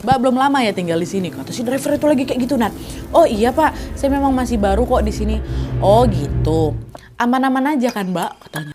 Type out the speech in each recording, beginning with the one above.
Mbak belum lama ya tinggal di sini. Kata si driver itu lagi kayak gitu, Nat. Oh iya Pak, saya memang masih baru kok di sini. Oh gitu. Aman-aman aja kan Mbak, katanya.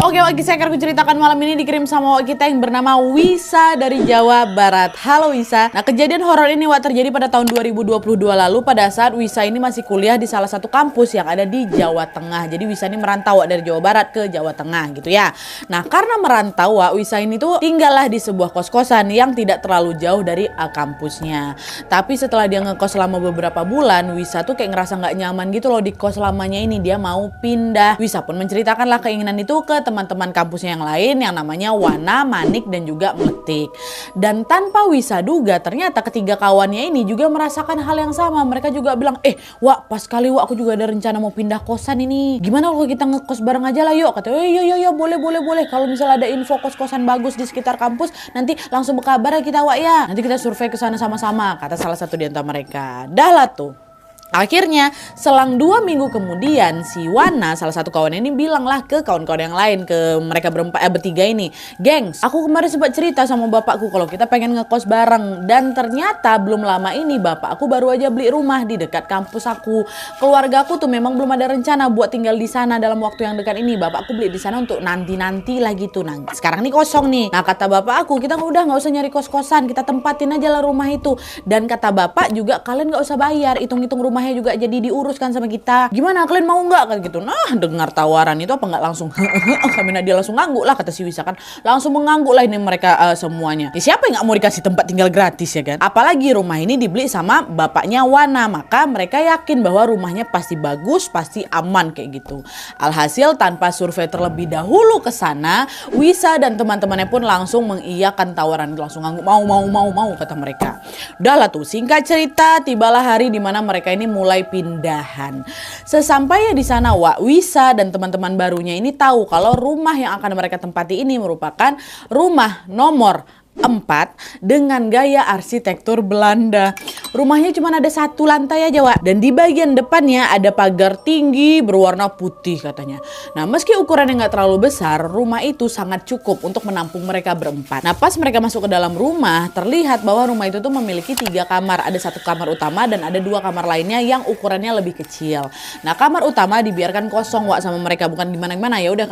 Oke, Wak saya akan ceritakan malam ini dikirim sama Wak kita yang bernama Wisa dari Jawa Barat. Halo Wisa. Nah, kejadian horor ini Wak terjadi pada tahun 2022 lalu pada saat Wisa ini masih kuliah di salah satu kampus yang ada di Jawa Tengah. Jadi Wisa ini merantau Wak dari Jawa Barat ke Jawa Tengah gitu ya. Nah, karena merantau Wak, Wisa ini tuh tinggallah di sebuah kos-kosan yang tidak terlalu jauh dari kampusnya. Tapi setelah dia ngekos selama beberapa bulan, Wisa tuh kayak ngerasa nggak nyaman gitu loh di kos lamanya ini. Dia mau pindah. Wisa pun menceritakanlah keinginan itu ke teman-teman kampusnya yang lain yang namanya Wana, Manik, dan juga Meletik. Dan tanpa Wisa duga ternyata ketiga kawannya ini juga merasakan hal yang sama. Mereka juga bilang, Wak pas kali Wak aku juga ada rencana mau pindah kosan ini. Gimana kalau kita ngekos bareng aja lah yuk. Katanya, iya boleh. Kalau misalnya ada info kos-kosan bagus di sekitar kampus nanti langsung berkabar ya kita Wak ya. Nanti kita survei ke sana sama-sama, kata salah satu di antara mereka. Dah lah tuh. Akhirnya selang 2 minggu kemudian si Wana salah satu kawan ini bilanglah ke kawan-kawan yang lain, ke mereka bertiga ini, gengs, aku kemarin sempat cerita sama bapakku kalau kita pengen ngekos bareng, dan ternyata belum lama ini bapakku baru aja beli rumah di dekat kampus aku. Keluargaku tuh memang belum ada rencana buat tinggal di sana dalam waktu yang dekat ini. Bapakku beli di sana untuk nanti lah gitu. Nah sekarang nih kosong nih. Nah kata bapak aku, kita udah nggak usah nyari kos-kosan, kita tempatin aja lah rumah itu. Dan kata bapak juga kalian nggak usah bayar, hitung-hitung rumahnya juga jadi diuruskan sama kita. Gimana kalian mau nggak kan gitu. Nah dengar tawaran itu apa nggak langsung kami dia langsung ngangguk lah, kata si Wisa kan, langsung mengangguk lah ini mereka semuanya. Siapa yang nggak mau dikasih tempat tinggal gratis ya kan? Apalagi rumah ini dibeli sama bapaknya Wana, maka mereka yakin bahwa rumahnya pasti bagus, pasti aman kayak gitu. Alhasil tanpa survei terlebih dahulu ke sana, Wisa dan teman-temannya pun langsung mengiyakan tawaran, langsung ngangguk mau kata mereka. Udah lah tuh, singkat cerita tibalah hari dimana mereka ini mulai pindahan. Sesampainya di sana Wak, Wisa dan teman-teman barunya ini tahu kalau rumah yang akan mereka tempati ini merupakan rumah nomor 4 dengan gaya arsitektur Belanda. Rumahnya cuma ada 1 lantai aja Wak, dan di bagian depannya ada pagar tinggi berwarna putih katanya. Nah meski ukurannya nggak terlalu besar, rumah itu sangat cukup untuk menampung mereka berempat. Nah pas mereka masuk ke dalam rumah, terlihat bahwa rumah itu tuh memiliki 3 kamar. Ada 1 kamar utama dan ada 2 kamar lainnya yang ukurannya lebih kecil. Nah kamar utama dibiarkan kosong Wak sama mereka, bukan gimana-gimana, ya udah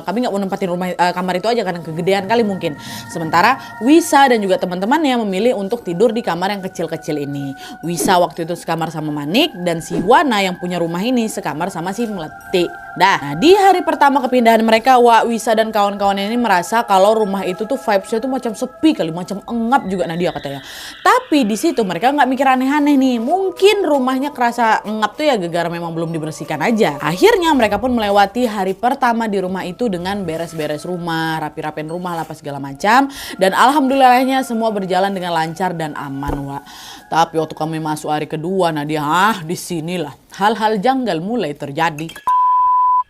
kami nggak mau nempatin rumah kamar itu aja karena kegedean kali mungkin. Sementara Wisa dan juga teman-temannya memilih untuk tidur di kamar yang kecil-kecil ini. Wisa waktu itu sekamar sama Manik, dan si Wana yang punya rumah ini sekamar sama si Meletik. Nah di hari pertama kepindahan mereka, Wak, Wisa dan kawan-kawannya ini merasa kalau rumah itu tuh vibesnya tuh macam sepi kali, macam engap juga Nadia katanya. Tapi di situ mereka nggak mikir aneh-aneh nih. Mungkin rumahnya kerasa engap tuh ya gara-gara memang belum dibersihkan aja. Akhirnya mereka pun melewati hari pertama di rumah itu dengan beres-beres rumah, rapi-rapin rumah lah, apa segala macam. Dan alhamdulillahnya semua berjalan dengan lancar dan aman Wak. Tapi waktu kami masuk hari kedua Nadia, disinilah hal-hal janggal mulai terjadi.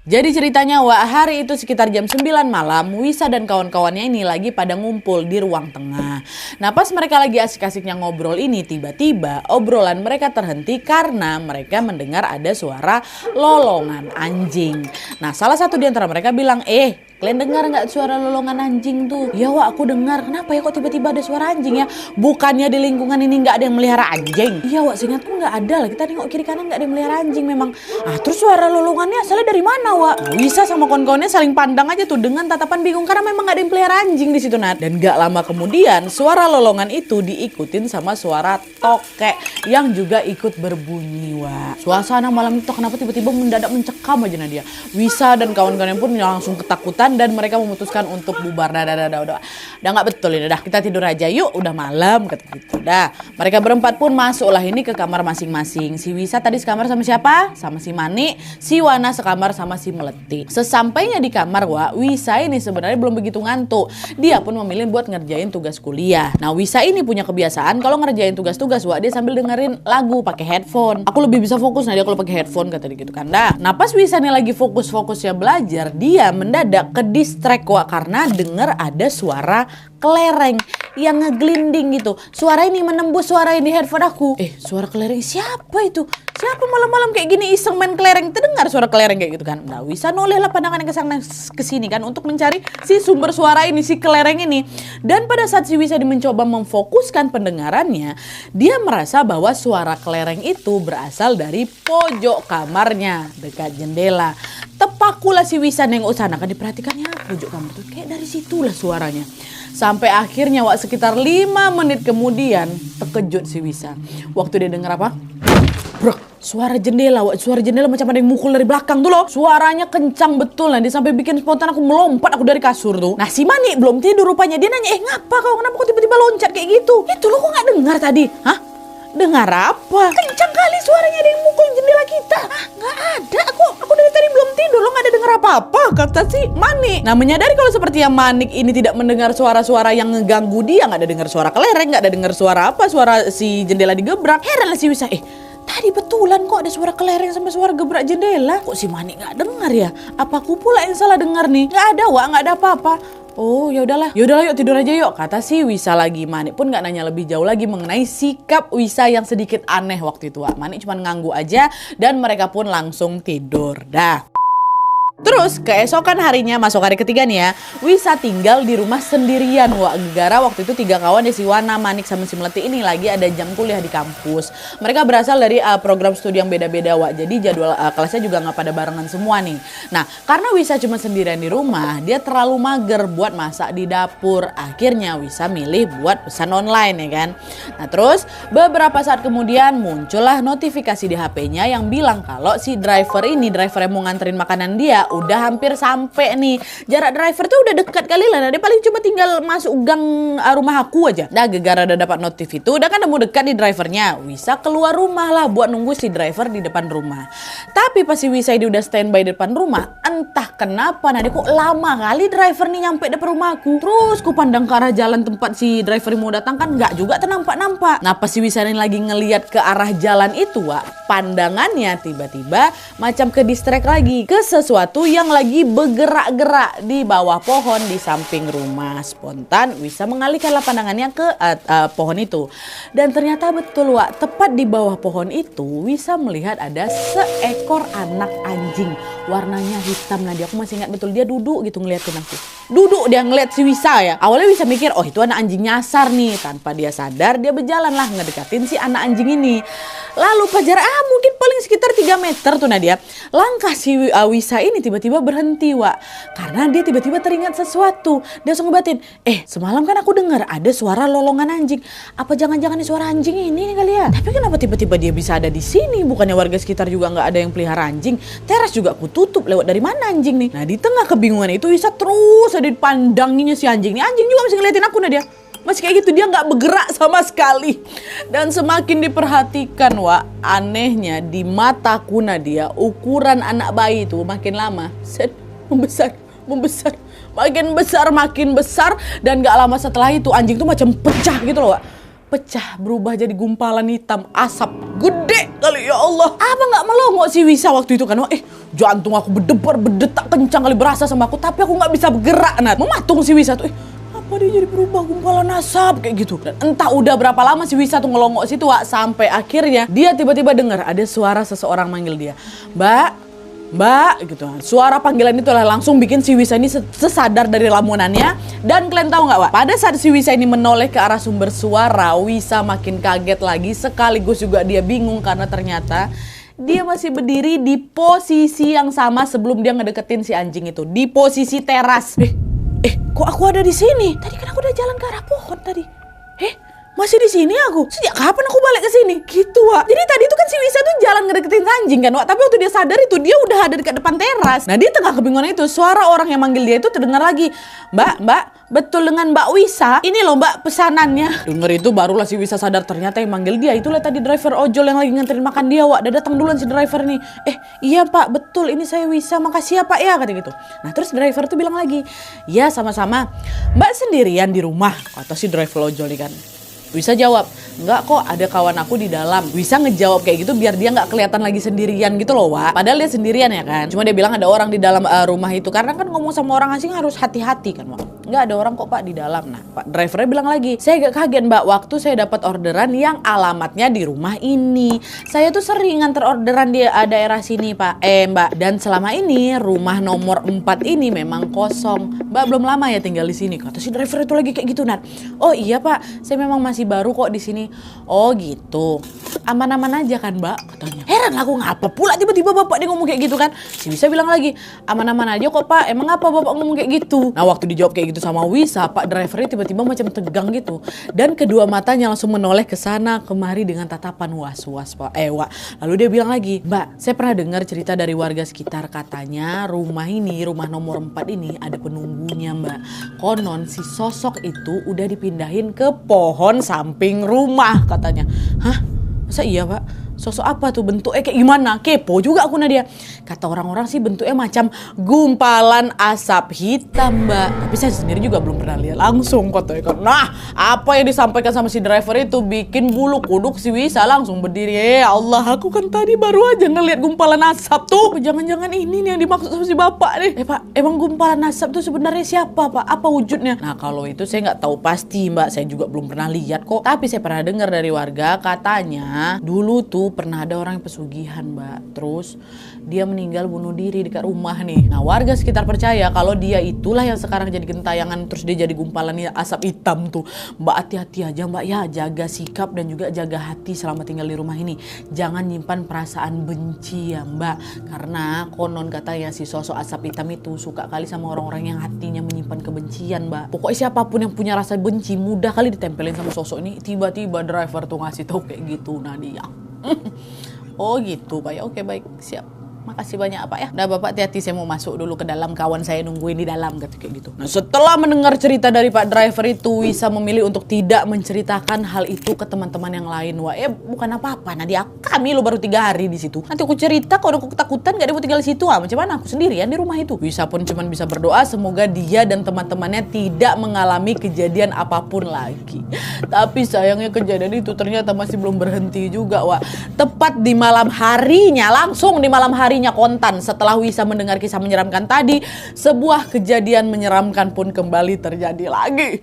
Jadi ceritanya Wak, hari itu sekitar jam 9 malam, Wisa dan kawan-kawannya ini lagi pada ngumpul di ruang tengah. Nah pas mereka lagi asik-asiknya ngobrol ini, tiba-tiba obrolan mereka terhenti karena mereka mendengar ada suara lolongan anjing. Nah salah satu di antara mereka bilang, kalian dengar nggak suara lolongan anjing tuh? Ya Wak aku dengar. Kenapa ya kok tiba-tiba ada suara anjing ya? Bukannya di lingkungan ini nggak ada yang melihara anjing? Iya Wak, seingatku nggak ada lah. Kita nengok kiri kanan nggak ada yang melihara anjing memang. Terus suara lolongannya asalnya dari mana Wak? Wisa sama kawan-kawannya saling pandang aja tuh dengan tatapan bingung karena memang nggak ada yang pelihara anjing di situ Nat. Dan nggak lama kemudian suara lolongan itu diikutin sama suara tokek yang juga ikut berbunyi Wak. Suasana malam itu kenapa tiba-tiba mendadak mencekam aja Nadia. Wisa dan kawan-kawannya pun langsung ketakutan dan mereka memutuskan untuk bubar. Udah nggak betul ini, dah kita tidur aja yuk, udah malam kata gitu. Dah mereka berempat pun masuklah ini ke kamar masing-masing. Si Wisa tadi sekamar sama siapa? Sama si Manik. Si Wana sekamar sama si Meletik. Sesampainya di kamar Wak, Wisa ini sebenarnya belum begitu ngantuk. Dia pun memilih buat ngerjain tugas kuliah. Nah Wisa ini punya kebiasaan kalau ngerjain tugas-tugas Wak, dia sambil dengerin lagu pakai headphone. Aku lebih bisa fokus Nadia kalau pakai headphone kata dia gitu kan. Nah pas Wisa nih lagi fokus-fokusnya belajar, dia mendadak ke distract Wak, karena dengar ada suara kelereng yang ngeglinding gitu. Suara ini menembus suara yang di headphone aku. Suara kelereng siapa itu? Siapa malam-malam kayak gini iseng main kelereng? Terdengar suara kelereng kayak gitu kan. Nah, Wisa nolehlah pandangannya ke sini kan untuk mencari si sumber suara ini, si kelereng ini. Dan pada saat si Wisa mencoba memfokuskan pendengarannya, dia merasa bahwa suara kelereng itu berasal dari pojok kamarnya dekat jendela. Tepakulah si Wisa nengok sana kan, diperhatikannya pojok kamar tuh kayak dari situlah suaranya. Sampai akhirnya Wak sekitar 5 menit kemudian terkejut si Wisa. Waktu dia dengar apa? Brok, suara jendela Wak, suara jendela macam ada yang mukul dari belakang tuh loh. Suaranya kencang betul lah, dia sampai bikin spontan aku melompat aku dari kasur tuh. Nah si Mani belum tidur rupanya, dia nanya, ngapa kau, kenapa kau tiba-tiba loncat kayak gitu? Itu lo kok gak dengar tadi? Hah? Dengar apa? Kencang kali suaranya ada yang mukul jendela kita. Gak ada, aku dari tadi belum tidur, lo gak ada dengar apa-apa, kata si Manik. Nah menyadari kalau seperti yang Manik ini tidak mendengar suara-suara yang ngeganggu dia, gak ada dengar suara kelereng, gak ada dengar suara apa, suara si jendela digebrak. Heran lah si Wisa, tadi betulan kok ada suara kelereng sampai suara gebrak jendela. Kok si Manik gak dengar ya? Apa aku pula yang salah dengar nih? Gak ada Wak, gak ada apa-apa. Oh ya udahlah yuk tidur aja yuk, kata si Wisa lagi. Manik pun gak nanya lebih jauh lagi mengenai sikap Wisa yang sedikit aneh waktu itu. Manik cuma ngangguk aja dan mereka pun langsung tidur. Dah. Terus keesokan harinya, masuk hari ketiga nih ya, Wisa tinggal di rumah sendirian Wak. Gara waktu itu 3 kawan ya, si Wana, Manik sama si Melati ini lagi ada jam kuliah di kampus. Mereka berasal dari program studi yang beda-beda Wak. Jadi jadwal kelasnya juga gak pada barengan semua nih. Nah karena Wisa cuma sendirian di rumah, dia terlalu mager buat masak di dapur. Akhirnya Wisa milih buat pesan online ya kan. Nah terus beberapa saat kemudian muncullah notifikasi di HP-nya yang bilang kalau si driver yang mau nganterin makanan dia udah hampir sampai nih. Jarak driver tuh udah dekat kali lah. Nah, dia paling cuma tinggal masuk gang rumah aku aja. Nah, gara-gara udah dapat notif itu, udah kan mau dekat nih drivernya. Wisa keluar rumah lah buat nunggu si driver di depan rumah. Tapi pas si Wisa ini udah standby di depan rumah, entah kenapa nah dia kok lama kali driver nih nyampe depan rumahku. Terus ku pandang ke arah jalan tempat si driver mau datang kan nggak juga ternampak-nampak. Nah, pas si Wisa ini lagi ngeliat ke arah jalan itu, Wak, pandangannya tiba-tiba macam ke distract lagi ke sesuatu yang lagi bergerak-gerak di bawah pohon di samping rumah. Spontan Wisa mengalihkanlah pandangannya ke pohon itu. Dan ternyata betul Wak, tepat di bawah pohon itu Wisa melihat ada seekor anak anjing. Warnanya hitam. Nah aku masih ingat betul, dia duduk gitu ngeliatin aku. Duduk dia ngeliat si Wisa ya. Awalnya Wisa mikir, oh itu anak anjing nyasar nih. Tanpa dia sadar dia berjalan lah ngedekatin si anak anjing ini. Lalu pajar mungkin paling sekitar 3 meter tuh Nadia. Langkah si Wisa ini tiba-tiba berhenti Wak. Karena dia tiba-tiba teringat sesuatu. Dia langsung ngebatin, semalam kan aku dengar ada suara lolongan anjing. Apa jangan-jangan suara anjing ini nih kali ya? Tapi kenapa tiba-tiba dia bisa ada di sini? Bukannya warga sekitar juga nggak ada yang pelihara anjing? Teras juga aku tutup, lewat dari mana anjing nih? Nah di tengah kebingungan itu Wisa terus ada dipandanginya si anjing. Nih anjing juga masih ngeliatin aku Nadia. Masih kayak gitu, dia nggak bergerak sama sekali. Dan semakin diperhatikan Wak, anehnya di mataku Nadia, ukuran anak bayi itu makin lama membesar, makin besar. Dan gak lama setelah itu anjing tuh macam pecah gitu loh Wak. Pecah, berubah jadi gumpalan hitam, asap gede kali, ya Allah. Apa gak melongo si Wisa waktu itu kan? Jantung aku berdetak kencang kali berasa sama aku, tapi aku gak bisa bergerak. Nah, mematung si Wisa tuh, apa dia jadi berubah gumpalan asap kayak gitu. Dan entah udah berapa lama si Wisa tuh ngelongok situ Wak, sampai akhirnya dia tiba-tiba dengar ada suara seseorang manggil dia. Mbak gitu. Suara panggilan itu langsung bikin si Wisa ini sesadar dari lamunannya. Dan kalian tahu nggak Wak? Pada saat si Wisa ini menoleh ke arah sumber suara, Wisa makin kaget lagi, sekaligus juga dia bingung karena ternyata dia masih berdiri di posisi yang sama sebelum dia ngedeketin si anjing itu, di posisi teras. Kok aku ada di sini? Tadi kan aku udah jalan ke arah pohon tadi. Masih di sini aku? Sejak kapan aku balik ke sini? Gitu Wak. Jadi tadi itu kan si Wisa tuh jalan ngedeketin anjing kan Wak. Tapi waktu dia sadar itu dia udah ada dekat depan teras. Nah di tengah kebingungan itu suara orang yang manggil dia itu terdengar lagi. Mbak, betul dengan Mbak Wisa? Ini loh Mbak pesanannya. Dengar itu barulah si Wisa sadar ternyata yang manggil dia itulah tadi driver ojol yang lagi nganterin makan dia Wak. Udah datang duluan si driver nih. Iya Pak, betul ini saya Wisa. Makasih ya Pak ya, kata gitu. Nah terus driver tuh bilang lagi, ya sama-sama. Mbak sendirian di rumah, kata si driver ojol nih kan. Wisa jawab, enggak kok, ada kawan aku di dalam. Wisa ngejawab kayak gitu biar dia nggak kelihatan lagi sendirian gitu loh, Wak. Padahal dia sendirian ya kan. Cuma dia bilang ada orang di dalam rumah itu. Karena kan ngomong sama orang asing harus hati-hati kan, Wak. Enggak ada orang kok Pak di dalam. Nah, Pak drivernya bilang lagi, saya agak kaget Mbak waktu saya dapat orderan yang alamatnya di rumah ini. Saya tuh sering nganter orderan di daerah sini Pak. Mbak, dan selama ini rumah nomor 4 ini memang kosong. Mbak belum lama ya tinggal di sini. Kata si driver itu lagi kayak gitu, Nat. Oh iya Pak, saya memang masih baru kok di sini. Oh gitu. Aman-aman aja kan Mbak, katanya. Heran lah aku, ngapa pula tiba-tiba Bapak dia ngomong kayak gitu kan. Si Wisa bilang lagi, aman-aman aja kok Pak, emang apa Bapak ngomong kayak gitu. Nah waktu dijawab kayak gitu sama Wisa, Pak drivernya tiba-tiba macam tegang gitu. Dan kedua matanya langsung menoleh ke sana kemari dengan tatapan was-was Pak. Wak. Lalu dia bilang lagi, Mbak, saya pernah dengar cerita dari warga sekitar, katanya rumah ini, rumah nomor 4 ini ada penunggunya Mbak. Konon si sosok itu udah dipindahin ke pohon samping rumah katanya. Hah? Masa iya Pak? Sosok apa tuh, bentuknya kayak gimana? Kepo juga aku Nadia. Kata orang-orang sih bentuknya macam gumpalan asap hitam Mbak. Tapi saya sendiri juga belum pernah lihat langsung katanya. Nah apa yang disampaikan sama si driver itu bikin bulu kuduk si Wisa langsung berdiri. Allah, aku kan tadi baru aja ngelihat gumpalan asap tuh. Jangan-jangan ini nih yang dimaksud sama si bapak nih. Pak, emang gumpalan asap tuh sebenarnya siapa Pak? Apa wujudnya? Nah kalau itu saya nggak tahu pasti Mbak. Saya juga belum pernah lihat kok. Tapi saya pernah dengar dari warga katanya dulu tuh pernah ada orang yang pesugihan Mbak. Terus dia meninggal bunuh diri dekat rumah nih. Nah warga sekitar percaya kalau dia itulah yang sekarang jadi gentayangan. Terus dia jadi gumpalan asap hitam tuh. Mbak hati-hati aja Mbak ya. Jaga sikap dan juga jaga hati selama tinggal di rumah ini. Jangan nyimpan perasaan benci ya Mbak. Karena konon katanya si sosok asap hitam itu suka kali sama orang-orang yang hatinya menyimpan kebencian Mbak. Pokoknya siapapun yang punya rasa benci mudah kali ditempelin sama sosok ini. Tiba-tiba driver tuh ngasih tahu kayak gitu Nadia. Oh gitu Pak ya, oke baik, siap. Makasih banyak Pak ya. Udah Bapak hati-hati, saya mau masuk dulu ke dalam, kawan saya nungguin di dalam kayak gitu. Nah setelah mendengar cerita dari Pak driver itu, Wisa memilih untuk tidak menceritakan hal itu ke teman-teman yang lain. Wah bukan apa-apa, Nadia kami lo baru 3 hari di situ. Nanti aku cerita kalau aku ketakutan gak ada mau tinggal di situ. Macam mana aku sendirian di rumah itu. Wisa pun cuma bisa berdoa semoga dia dan teman-temannya tidak mengalami kejadian apapun lagi. Tapi sayangnya kejadian itu ternyata masih belum berhenti juga Wak. Tepat di malam harinya, langsung di malam harinya kontan setelah Wisa mendengar kisah menyeramkan tadi, sebuah kejadian menyeramkan pun kembali terjadi lagi.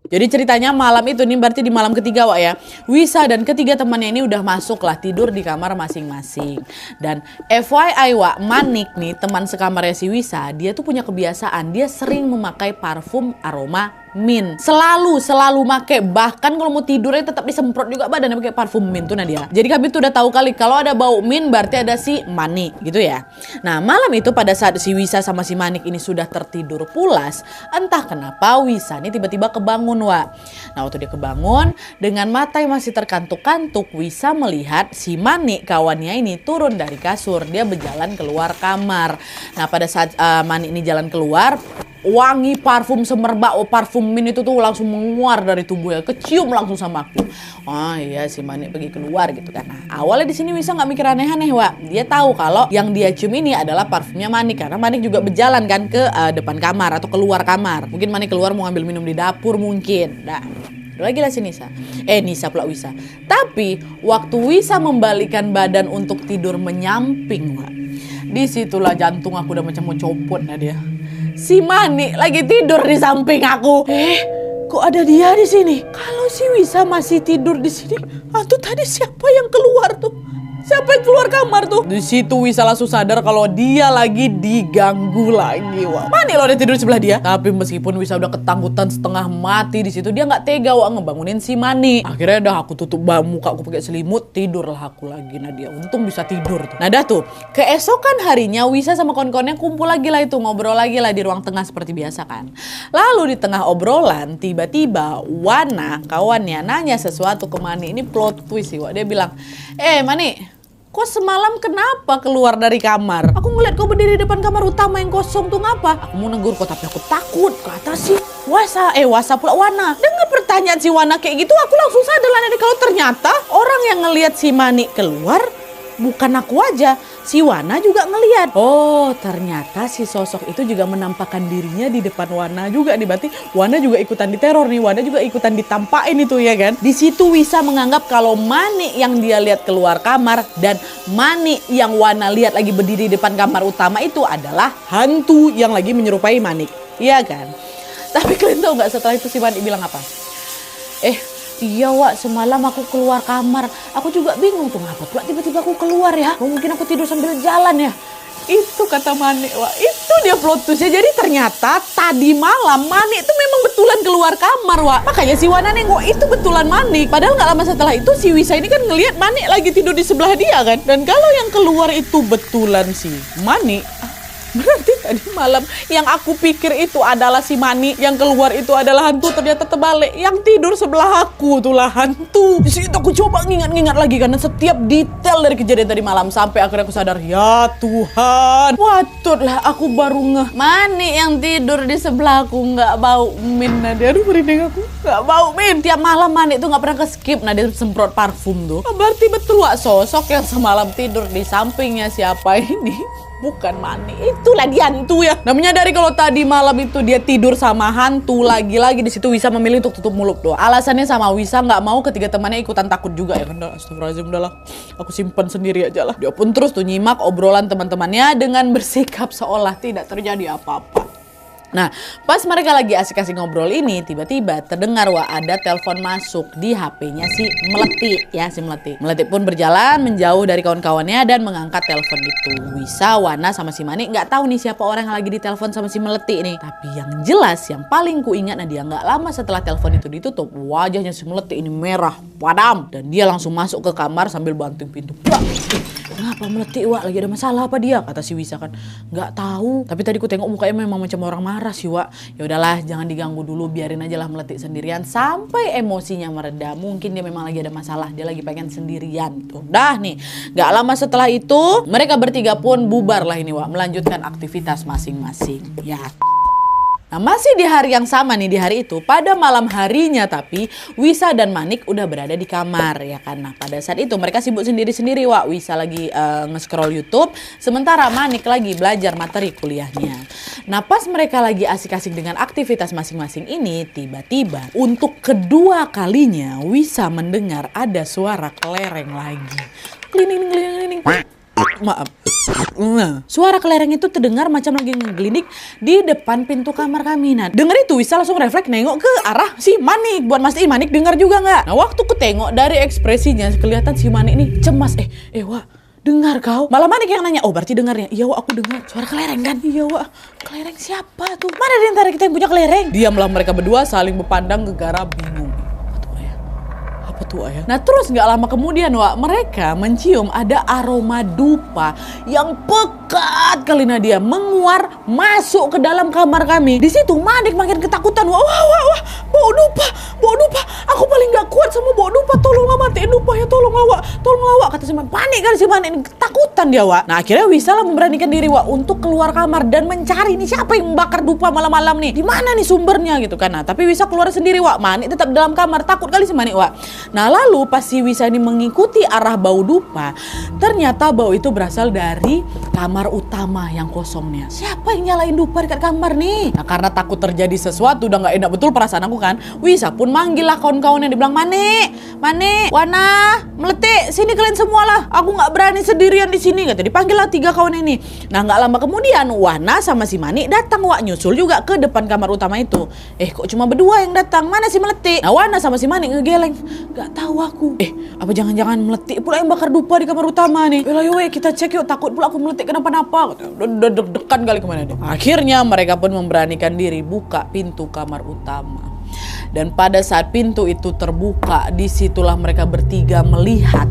Jadi ceritanya malam itu nih berarti di malam ketiga Wak ya. Wisa dan ketiga temannya ini udah masuk lah tidur di kamar masing-masing. Dan FYI Wak, Manik nih teman sekamarnya si Wisa, dia tuh punya kebiasaan, dia sering memakai parfum aroma mint. Selalu make, bahkan kalau mau tidurnya tetap disemprot juga badannya pakai parfum mint tuh Nadia. Jadi kami tuh udah tahu kali kalau ada bau mint berarti ada si Manik gitu ya. Nah malam itu pada saat si Wisa sama si Manik ini sudah tertidur pulas, entah kenapa Wisa ini tiba-tiba kebangun Wak. Nah waktu dia kebangun dengan mata yang masih terkantuk-kantuk, Wisa melihat si Manik kawannya ini turun dari kasur. Dia berjalan keluar kamar. Nah pada saat Manik ini jalan keluar, wangi parfum semerbak, parfum mint itu tuh langsung menguar dari tubuhnya, kecium langsung sama aku. Oh iya si Manik pergi keluar gitu kan. Nah, awalnya di sini Wisa nggak mikir aneh-aneh Wak. Dia tahu kalau yang dia cium ini adalah parfumnya Manik karena Manik juga berjalan kan ke depan kamar atau keluar kamar. Mungkin Manik keluar mau ambil minum di dapur mungkin. Nah, lagi lah si Nisa. Nisa pula Wisa. Tapi waktu Wisa membalikan badan untuk tidur menyamping Wak, disitulah jantung aku udah macam mau copot Nadia. Si Manik lagi tidur di samping aku. Kok ada dia di sini? Kalau si Wisa masih tidur di sini, tuh tadi siapa yang keluar tuh? Siapa yang keluar kamar tuh? Di situ Wisa langsung sadar kalau dia lagi diganggu lagi. Wah, Manik loh dia tidur di sebelah dia. Tapi meskipun Wisa udah ketakutan setengah mati di situ, dia nggak tega Wah ngebangunin si Manik. Akhirnya udah aku tutup muka aku pakai selimut, tidurlah aku lagi. Nadia untung bisa tidur tuh. Nah dah tuh, keesokan harinya Wisa sama kawan-kawannya kumpul lagi lah itu, ngobrol lagi lah di ruang tengah seperti biasa kan. Lalu di tengah obrolan tiba-tiba Wana kawannya nanya sesuatu ke Manik. Ini plot twist sih Wah. Dia bilang, Manik, kok semalam kenapa keluar dari kamar? Aku ngeliat kau berdiri di depan kamar utama yang kosong tuh ngapa? Aku mau negur kau tapi aku takut. Kata si Wasa pula Wana. Dengar pertanyaan si Wana kayak gitu, aku langsung sadar lah kalau ternyata orang yang ngelihat si Manik keluar bukan aku aja, si Wana juga ngeliat. Oh, ternyata si sosok itu juga menampakkan dirinya di depan Wana juga nih. Berarti Wana juga ikutan diteror nih. Wana juga ikutan ditampain itu ya kan. Di situ Wisa menganggap kalau Manik yang dia lihat keluar kamar dan Manik yang Wana lihat lagi berdiri di depan kamar utama itu adalah hantu yang lagi menyerupai Manik. Iya kan? Tapi kalian tahu nggak setelah itu si Manik bilang apa? Iya Wak, semalam aku keluar kamar. Aku juga bingung tuh ngapa pula tiba-tiba aku keluar ya. Mungkin aku tidur sambil jalan ya. Itu kata Manik Wak. Itu dia plot twistnya. Jadi ternyata tadi malam Manik itu memang betulan keluar kamar Wak. Makanya si Wana nengok itu betulan Manik. Padahal gak lama setelah itu si Wisa ini kan ngelihat Manik lagi tidur di sebelah dia kan. Dan kalau yang keluar itu betulan si Manik, berarti tadi malam yang aku pikir itu adalah si Manik, yang keluar itu adalah hantu, ternyata terbalik. Yang tidur sebelah aku itulah hantu. Di situ aku coba ngingat-ngingat lagi karena setiap detail dari kejadian tadi malam sampai akhirnya aku sadar, ya Tuhan, patutlah aku baru ngeh. Manik yang tidur di sebelah aku nggak bau min. Aduh merinding aku, nggak bau min. Tiap malam Manik tuh nggak pernah ke skip. Nah dia semprot parfum tuh. Berarti betul Wak, sosok yang semalam tidur di sampingnya siapa ini? Bukan Manik, itulah dia hantu ya. Nah menyadari kalau tadi malam itu dia tidur sama hantu, lagi-lagi di situ Wisa memilih untuk tutup mulut doa. Alasannya sama Wisa nggak mau ketiga temannya ikutan takut juga ya kan. Astagfirullahaladzim, udahlah, aku simpan sendiri aja lah. Dia pun terus tuh nyimak obrolan teman-temannya dengan bersikap seolah tidak terjadi apa-apa. Nah, pas mereka lagi asik-asik ngobrol ini, tiba-tiba terdengar ada telepon masuk di HP-nya si Meleti ya, si Meleti. Meleti pun berjalan menjauh dari kawan-kawannya dan mengangkat telepon itu. Wisa, Wana sama si Manik nggak tahu nih siapa orang yang lagi ditelepon sama si Meleti nih. Tapi yang jelas, yang paling kuingat Nadia, nggak lama setelah telepon itu ditutup, wajahnya si Meleti ini merah padam dan dia langsung masuk ke kamar sambil banting pintu. Kenapa Meleti Wak? Lagi ada masalah apa dia? Kata si Wisa kan. Nggak tahu. Tapi tadi ku tengok mukanya memang macam orang marah sih Wak. Ya udahlah, jangan diganggu dulu, biarin aja lah Meleti sendirian sampai emosinya mereda. Mungkin dia memang lagi ada masalah, dia lagi pengen sendirian. Tuh, dah nih. Nggak lama setelah itu, mereka bertiga pun bubar lah ini Wak, melanjutkan aktivitas masing-masing. Ya. Nah masih di hari yang sama nih, di hari itu pada malam harinya tapi Wisa dan Manik udah berada di kamar ya kan. Nah pada saat itu mereka sibuk sendiri-sendiri Wak. Wisa lagi nge-scroll YouTube, sementara Manik lagi belajar materi kuliahnya. Nah pas mereka lagi asik-asik dengan aktivitas masing-masing ini, tiba-tiba untuk kedua kalinya Wisa mendengar ada suara kelereng lagi. Klining. Maaf. Nah, suara kelereng itu terdengar macam lagi ngegelidik di depan pintu kamar kami. Nah, denger itu Wisa langsung refleks nengok ke arah si Manik buat mastiin Manik dengar juga nggak. Nah, waktu ku tengok dari ekspresinya kelihatan si Manik ini cemas. Wak, dengar kau? Malah Manik yang nanya. Oh, berarti dengarnya. Iya Wak, aku dengar. Suara kelereng kan? Iya Wak. Kelereng siapa tuh? Mana di antara kita yang punya kelereng? Diamlah mereka berdua saling berpandang gegara bingung. Ayah. Nah terus gak lama kemudian Wak, mereka mencium ada aroma dupa yang pekat kali Nadia menguar masuk ke dalam kamar kami. Di situ Manik makin ketakutan. Wah, bau dupa. Aku paling gak kuat sama bau dupa. Tolonglah matiin dupa ya, tolonglah Wak. Kata si Manik. Panik kan si Manik, ketakutan dia Wak. Nah akhirnya Wisa lah memberanikan diri Wak untuk keluar kamar dan mencari nih siapa yang membakar dupa malam-malam nih. Di mana nih sumbernya gitu kan. Nah tapi Wisa keluar sendiri Wak. Manik tetap dalam kamar, takut kali si Manik Wak. Nah lalu pas si Wisa ini mengikuti arah bau dupa, ternyata bau itu berasal dari kamar utama yang kosongnya. Siapa yang nyalain dupa dekat kamar nih? Nah karena takut terjadi sesuatu, udah gak enak betul perasaan aku kan. Wisa pun manggil lah kawan-kawan yang dibilang, Manik, Wana, Meleti, sini kalian semua lah. Aku gak berani sendirian di sini. Kata dipanggil lah 3 kawan ini. Nah gak lama kemudian Wana sama si Manik datang Wak, nyusul juga ke depan kamar utama itu. Kok cuma berdua yang datang? Mana si Meleti? Nah Wana sama si Manik ngegeleng. Gak tahu aku. Apa jangan-jangan Meleti pula yang bakar dupa di kamar utama nih? Yuk kita cek yuk, takut pula aku Meleti kenapa-napa. Udah deg-degan kali kemana deh. Akhirnya mereka pun memberanikan diri buka pintu kamar utama. Dan pada saat pintu itu terbuka, disitulah mereka bertiga melihat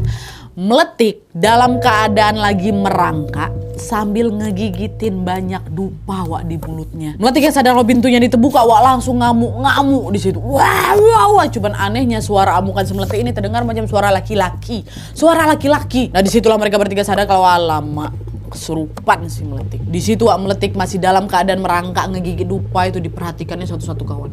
Meletik dalam keadaan lagi merangkak sambil ngegigitin banyak dupa Wak di mulutnya. Meletik yang sadar kalau pintunya diterbuka Wak langsung ngamuk di situ. Wah. Cuman anehnya suara amukan si Meletik ini terdengar macam suara laki-laki. Nah disitulah mereka bertiga sadar kalau alamak kesurupan si Meletik. Di situ Wak Meletik masih dalam keadaan merangkak ngegigit dupa itu diperhatikannya satu-satu kawan.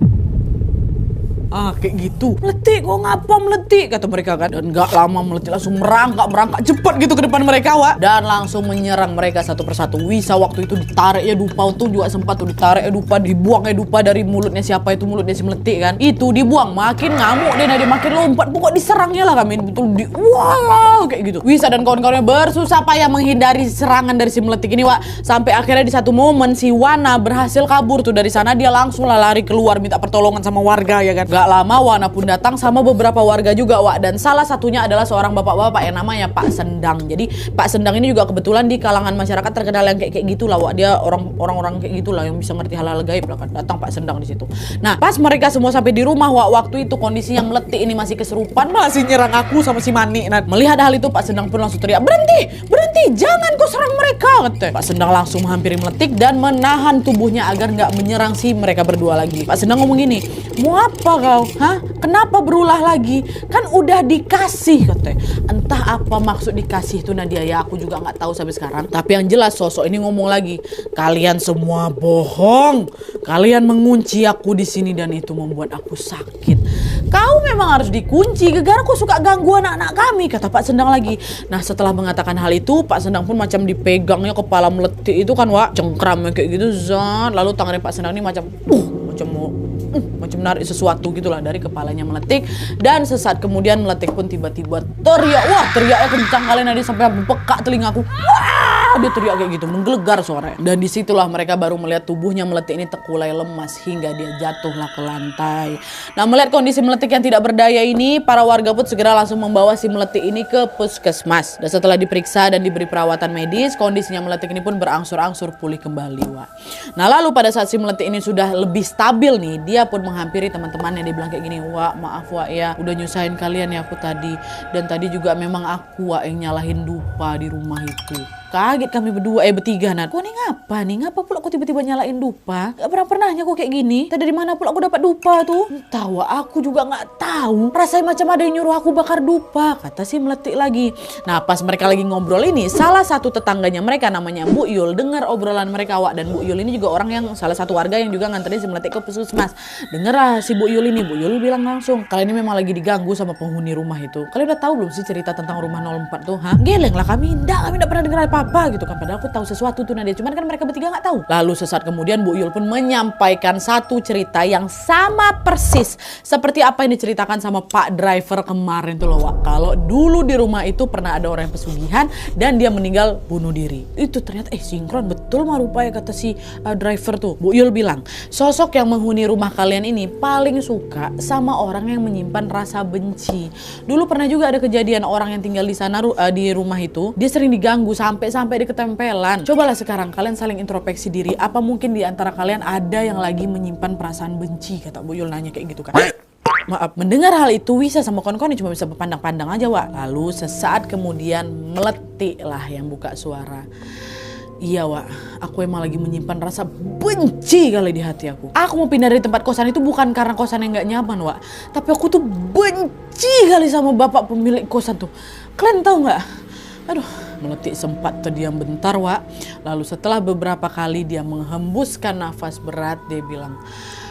Kayak gitu. Meletik, kok ngapa meletik? Kata mereka kan. Dan gak lama meletik langsung merangkak cepat gitu ke depan mereka, Wak. Dan langsung menyerang mereka satu persatu. Wisa waktu itu ditariknya dupa tuh juga sempat tuh ditariknya dupa, dibuangnya dupa dari mulutnya siapa itu, mulutnya si meletik kan. Itu dibuang, makin ngamuk dia makin lompat. Pokok diserangnya lah kami, betul wow kayak gitu. Wisa dan kawan-kawannya bersusah payah menghindari serangan dari si meletik ini, Wak. Sampai akhirnya di satu momen si Wana berhasil kabur tuh dari sana. Dia langsung lah lari keluar minta pertolongan sama warga ya kan. Gak lama Wana pun datang sama beberapa warga juga, Wak. Dan salah satunya adalah seorang bapak-bapak yang namanya Pak Sendang. Jadi Pak Sendang ini juga kebetulan di kalangan masyarakat terkenal yang kayak gitulah, Wak. Dia orang-orang kayak gitulah yang bisa ngerti hal-hal gaib lah kan. Datang Pak Sendang di situ. Nah, pas mereka semua sampai di rumah, Wak, waktu itu kondisinya meletik ini masih kesurupan, masih nyerang aku sama si Mani. Nah, melihat hal itu Pak Sendang pun langsung teriak, berhenti, jangan kau serang mereka, kata. Pak Sendang langsung menghampiri meletik dan menahan tubuhnya agar nggak menyerang si mereka berdua lagi. Pak Sendang ngomong gini, mau apa kau? Kenapa berulah lagi? Kan udah dikasih, katanya. Entah apa maksud dikasih itu Nadia ya, aku juga nggak tahu sampai sekarang. Tapi yang jelas sosok ini ngomong lagi, kalian semua bohong. Kalian mengunci aku di sini dan itu membuat aku sakit. Kau memang harus dikunci, gara-gara kau suka ganggu anak-anak kami, kata Pak Sendang lagi. Nah, setelah mengatakan hal itu, Pak Sendang pun macam dipegangnya kepala meletik itu kan, Wak, cengkramnya kayak gitu, zat. Lalu tangannya Pak Sendang ini macam narik sesuatu gitulah dari kepalanya meletik. Dan sesaat kemudian meletik pun tiba-tiba teriak. Wah, teriaknya kencang kali Nadia sampai pekak telingaku. Wah, dia teriak kayak gitu, menggelegar suaranya. Dan disitulah mereka baru melihat tubuhnya meletik ini terkulai lemas hingga dia jatuhlah ke lantai. Nah, melihat kondisi meletik yang tidak berdaya ini, para warga pun segera langsung membawa si meletik ini ke puskesmas. Dan setelah diperiksa dan diberi perawatan medis, kondisinya meletik ini pun berangsur-angsur pulih kembali, Wak. Nah, lalu pada saat si meletik ini sudah lebih stabil nih, dia pun menghampiri teman-temannya. Dia bilang kayak gini, Wak, maaf Wak ya, udah nyusahin kalian ya aku tadi. Dan tadi juga memang aku, Wak, yang nyalahin dupa di rumah itu. Kaget kami bertiga, Nat. Kok nih ngapa pula aku tiba-tiba nyalain dupa? Gak pernahnya aku kayak gini. Tadi dari mana pula aku dapat dupa tuh? Entah, Wak, aku juga gak tahu. Rasanya macam ada yang nyuruh aku bakar dupa, kata si meletik lagi. Nah, pas mereka lagi ngobrol ini, salah satu tetangganya mereka namanya Bu Yul dengar obrolan mereka, Wak. Dan Bu Yul ini juga orang yang salah satu warga yang juga nganterin si meletik ke puskesmas. Denger lah si Bu Yul ini. Bu Yul bilang langsung, kalian ini memang lagi diganggu sama penghuni rumah itu. Kalian udah tahu belum sih cerita tentang rumah 04 tuh? Geleng lah kami enggak pernah dengar apa gitu kan, padahal aku tahu sesuatu tuh Nadia, cuman kan mereka bertiga nggak tahu. Lalu sesaat kemudian Bu Yul pun menyampaikan satu cerita yang sama persis seperti apa yang diceritakan sama Pak Driver kemarin tuh loh, Wak. Kalau dulu di rumah itu pernah ada orang yang pesugihan dan dia meninggal bunuh diri. Itu ternyata sinkron betul mah rupanya, kata si driver tuh. Bu Yul bilang, sosok yang menghuni rumah kalian ini paling suka sama orang yang menyimpan rasa benci. Dulu pernah juga ada kejadian orang yang tinggal di sana di rumah itu, dia sering diganggu sampai ketempelan. Cobalah sekarang kalian saling introspeksi diri. Apa mungkin di antara kalian ada yang lagi menyimpan perasaan benci? Kata Bu Yul nanya kayak gitu kan. Maaf, mendengar hal itu Wisa sama kawan-kawan cuma bisa berpandang-pandang aja, Wak. Lalu sesaat kemudian meletik lah yang buka suara. Iya, Wak, aku emang lagi menyimpan rasa benci kali di hati aku. Aku mau pindah dari tempat kosan itu bukan karena kosan yang gak nyaman, Wak. Tapi aku tuh benci kali sama bapak pemilik kosan tuh. Kalian tahu gak? Aduh, meletik sempat terdiam bentar, Wak. Lalu setelah beberapa kali dia menghembuskan nafas berat, dia bilang,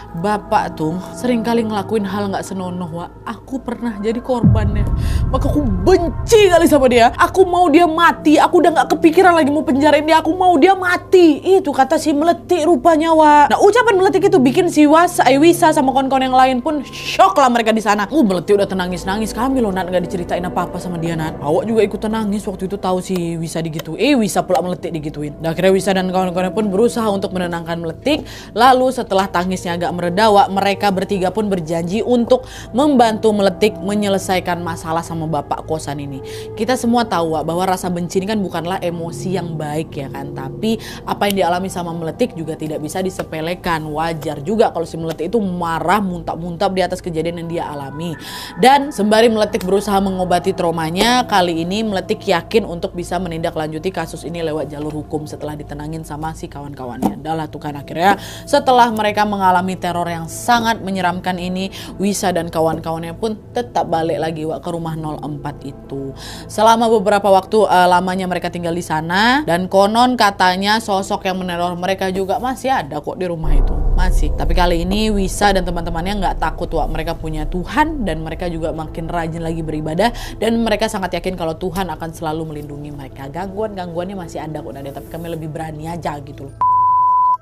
Bapak tuh sering kali ngelakuin hal gak senonoh, Wak. Aku pernah jadi korbannya. Maka aku benci kali sama dia. Aku mau dia mati. Aku udah gak kepikiran lagi mau penjarain dia. Aku mau dia mati. Itu kata si meletik rupanya, Wak. Nah, ucapan meletik itu bikin si Wisa sama kawan-kawan yang lain pun shock lah mereka di sana. Meletik udah nangis kami loh, Nat, gak diceritain apa-apa sama dia, Nat. Awak juga ikutan nangis waktu itu tahu si Wisa digituin. Wisa pula meletik digituin. Dan akhirnya Wisa dan kawan-kawannya pun berusaha untuk menenangkan meletik. Lalu setelah tangisnya agak mereda, Wak, mereka bertiga pun berjanji untuk membantu meletik menyelesaikan masalah sama bapak kosan ini. Kita semua tahu, Wak, bahwa rasa benci ini kan bukanlah emosi yang baik ya kan. Tapi apa yang dialami sama meletik juga tidak bisa disepelekan. Wajar juga kalau si meletik itu marah muntap-muntap di atas kejadian yang dia alami. Dan sembari meletik berusaha mengobati traumanya, kali ini meletik yakin untuk bisa menindaklanjuti kasus ini lewat jalur hukum setelah ditenangin sama si kawan-kawannya. Adalah tuh kan akhirnya setelah mereka mengalami teror yang sangat menyeramkan ini, Wisa dan kawan-kawannya pun tetap balik lagi, Wak, ke rumah 04 itu. Selama beberapa waktu lamanya mereka tinggal di sana, dan konon katanya sosok yang meneror mereka juga masih ada kok di rumah itu. Masih. Tapi kali ini Wisa dan teman-temannya nggak takut, Wak. Mereka punya Tuhan dan mereka juga makin rajin lagi beribadah dan mereka sangat yakin kalau Tuhan akan selalu melindungi mereka. Gangguannya masih ada kok Nadia, tapi kami lebih berani aja gitu loh.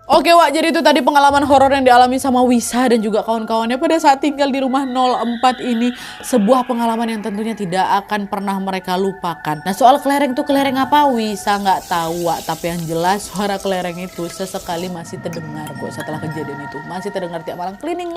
Oke Wak, jadi itu tadi pengalaman horor yang dialami sama Wisa dan juga kawan-kawannya pada saat tinggal di rumah 04 ini. Sebuah pengalaman yang tentunya tidak akan pernah mereka lupakan. Nah soal kelereng tuh kelereng apa? Wisa nggak tahu Wak, tapi yang jelas suara kelereng itu sesekali masih terdengar kok setelah kejadian itu. Masih terdengar tiap malam klining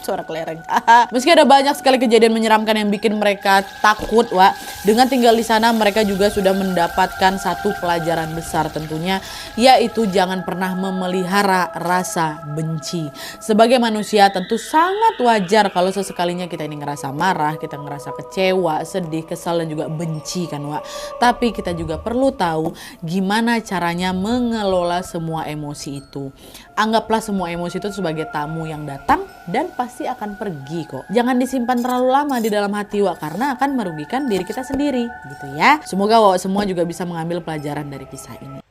suara kelereng. Meski ada banyak sekali kejadian menyeramkan yang bikin mereka takut Wak, dengan tinggal di sana mereka juga sudah mendapatkan satu pelajaran besar tentunya, yaitu jangan pernah memelihara rasa benci. Sebagai manusia tentu sangat wajar kalau sesekalinya kita ini ngerasa marah, kita ngerasa kecewa, sedih, kesal dan juga benci kan Wak. Tapi kita juga perlu tahu gimana caranya mengelola semua emosi itu. Anggaplah semua emosi itu sebagai tamu yang datang dan pasti akan pergi kok. Jangan disimpan terlalu lama di dalam hati Wak, karena akan merugikan diri kita sendiri gitu ya. Semoga Wak semua juga bisa mengambil pelajaran dari kisah ini.